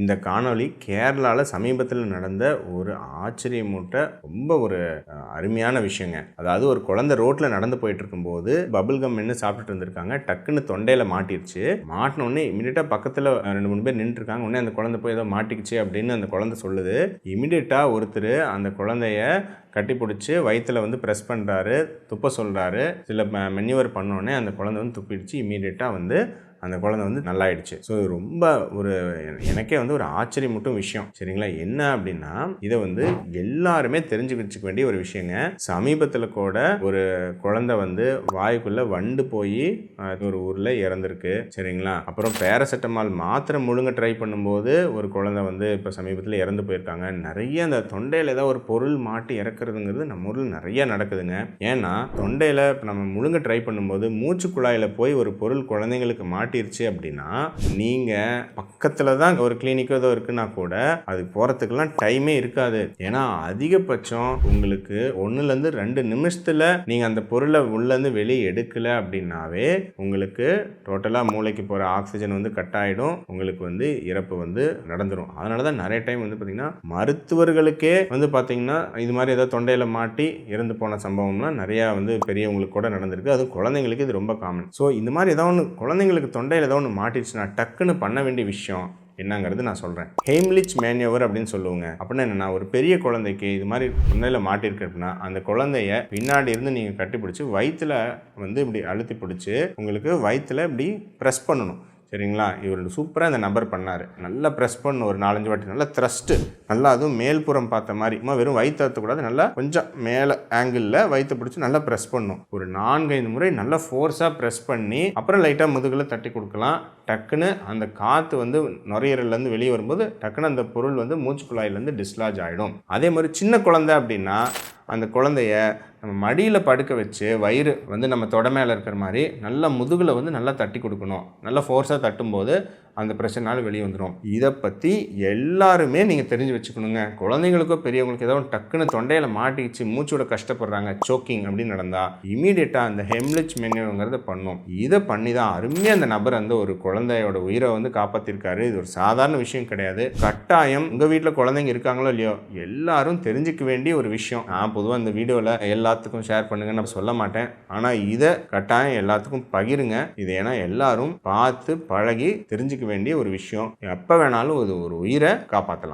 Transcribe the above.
இந்த காணொளி கேரளாவில் சமீபத்தில் நடந்த ஒரு ஆச்சரியமூட்ட ரொம்ப ஒரு அருமையான விஷயங்க. அதாவது ஒரு குழந்தை ரோட்டில் நடந்து போயிட்டு இருக்கும்போது பபிள் கம் என்ன சாப்பிட்டுட்டு இருந்திருக்காங்க. டக்குன்னு தொண்டையில் மாட்டிடுச்சு. மாட்டின உடனே இமீடியட்டாக பக்கத்தில் 2-3 பேர் நின்றுட்டு இருக்காங்க. உடனே அந்த குழந்தை போய் ஏதோ மாட்டிக்கிச்சு அப்படின்னு அந்த குழந்தை சொல்லுது. இமீடியட்டாக ஒருத்தர் அந்த குழந்தைய கட்டி பிடிச்சி வயிற்றில் வந்து ப்ரெஸ் பண்ணுறாரு, துப்ப சொல்கிறாரு. சில மென்யூவர் பண்ணோடனே அந்த குழந்தை வந்து துப்பிடுச்சு. இமீடியட்டாக வந்து அந்த குழந்தை வந்து நல்லாயிடுச்சு. ஸோ ரொம்ப ஒரு எனக்கே வந்து ஒரு ஆச்சரியமூட்டும் விஷயம். சரிங்களா? என்ன அப்படின்னா இதை வந்து எல்லாருமே தெரிஞ்சு வச்சுக்க வேண்டிய ஒரு விஷயங்க. சமீபத்தில் கூட ஒரு குழந்தை வந்து வாய்க்குள்ள வண்டு போய் ஒரு ஊரில் இறந்துருக்கு. சரிங்களா? அப்புறம் பேராசிட்டமால் மாத்திரை முழுங்க ட்ரை பண்ணும்போது ஒரு குழந்தை வந்து இப்போ சமீபத்தில் இறந்து போயிருக்காங்க. நிறைய அந்த தொண்டையில் ஏதாவது ஒரு பொருள் மாட்டி இறக்குறதுங்கிறது நம்ம ஊரில் நிறைய நடக்குதுங்க. ஏன்னா தொண்டையில் இப்போ நம்ம முழுங்க ட்ரை பண்ணும்போது மூச்சு குழாயில் போய் ஒரு பொருள் குழந்தைங்களுக்கு மாட்டிருச்சு அப்படின்னா நீங்கள் பக்கத்தில் தான் ஒரு கிளினிக்கோ ஏதோ இருக்குன்னா கூட அது போகிறதுக்கெல்லாம் டைமே இருக்காது. ஏன்னா அதிகபட்சம் உங்களுக்கு 1-2 நிமிஷத்தில் நீங்கள் அந்த பொருளை உள்ளேருந்து வெளியே எடுக்கலை அப்படின்னாவே உங்களுக்கு டோட்டலாக மூளைக்கு போகிற ஆக்சிஜன் வந்து கட் ஆகிடும். உங்களுக்கு வந்து இறப்பு வந்து நடந்துடும். அதனால தான் நிறைய டைம் வந்து பார்த்திங்கன்னா மருத்துவர்களுக்கே வந்து பார்த்திங்கன்னா இது மாதிரி ஏதோ தொண்டையில் மாட்டி இறந்து போன சம்பவம்லாம் நிறையா வந்து பெரியவங்களுக்கு கூட நடந்திருக்கு. அது குழந்தைங்களுக்கு இது ரொம்ப காமன். ஸோ இந்த மாதிரி ஏதோ ஒன்று குழந்தைங்களுக்கு தொண்டையில் ஏதோ ஒன்று மாட்டிடுச்சுன்னா டக்குன்னு பண்ண வேண்டிய விஷயம் என்னங்கிறது நான் சொல்கிறேன். ஹெய்ம்லிச் மேனியோவர் அப்படின்னு சொல்லுவாங்க. அப்படின்னா என்னென்னா ஒரு பெரிய குழந்தைக்கு இது மாதிரி தொண்டையில் மாட்டிருக்கு அப்படின்னா அந்த குழந்தைய பின்னாடி இருந்து நீங்கள் கட்டி பிடிச்சி வயிற்றில் வந்து இப்படி அழுத்தி பிடிச்சி உங்களுக்கு வயிற்றில் இப்படி ப்ரெஸ் பண்ணணும். சரிங்களா? இவர் சூப்பராக இந்த நபர் பண்ணார். நல்லா ப்ரெஸ் பண்ணணும். ஒரு 4-5 வாட்டி நல்லா த்ரஸ்ட்டு, நல்லா அதுவும் மேல்புறம் பார்த்த மாதிரி வெறும் வயிற்று அழுத்தக்கூடாது. நல்லா கொஞ்சம் மேலே ஆங்கிளில் வயிற்று பிடிச்சி நல்லா ப்ரெஸ் பண்ணணும். ஒரு 4-5 முறை நல்லா ஃபோர்ஸாக ப்ரெஸ் பண்ணி அப்புறம் லைட்டாக முதுகில் தட்டி கொடுக்கலாம். டக்குன்னு அந்த காற்று வந்து நுரையீரல்லேருந்து வெளியே வரும்போது டக்குன்னு அந்த பொருள் வந்து மூச்சு குழாயிலேருந்து டிஸ்லாஜ் ஆகிடும். அதே மாதிரி சின்ன குழந்தை அப்படின்னா அந்த குழந்தைய நம்ம மடியில் படுக்க வச்சு வயிறு வந்து நம்ம தொட மேலே இருக்கிற மாதிரி நல்லா முதுகில் வந்து நல்லா தட்டி கொடுக்கணும். நல்லா ஃபோர்ஸாக தட்டும்போது அந்த பிரச்சனைனால வெளியே வந்துடும். இதை பற்றி எல்லாருமே நீங்கள் தெரிஞ்சு வச்சுக்கணுங்க. குழந்தைங்களுக்கோ பெரியவங்களுக்கு ஏதோ டக்குன்னு தொண்டையில் மாட்டிச்சு மூச்சோட கஷ்டப்படுறாங்க, சோக்கிங் அப்படின்னு நடந்தால் இமீடியட்டாக அந்த ஹெம்லிச் மெனுங்கிறத பண்ணும். இதை பண்ணி தான் அருமையாக அந்த நபர் அந்த ஒரு குழந்தையோட உயிரை வந்து காப்பாற்றிருக்காரு. இது ஒரு சாதாரண விஷயம் கிடையாது. கட்டாயம் உங்கள் வீட்டில் குழந்தைங்க இருக்காங்களோ இல்லையோ எல்லாரும் தெரிஞ்சுக்க வேண்டிய ஒரு விஷயம். நான் பொதுவாக இந்த வீடியோவில் எல்லாத்துக்கும் ஷேர் பண்ணுங்கன்னு நான் சொல்ல மாட்டேன். ஆனால் இதை கட்டாயம் எல்லாத்துக்கும் பகிருங்க. இது ஏன்னா எல்லாரும் பார்த்து பழகி தெரிஞ்சுக்க வேண்டிய ஒரு விஷயம். எப்போ வேணாலும் ஒரு உயிரை காப்பாற்றலாம்.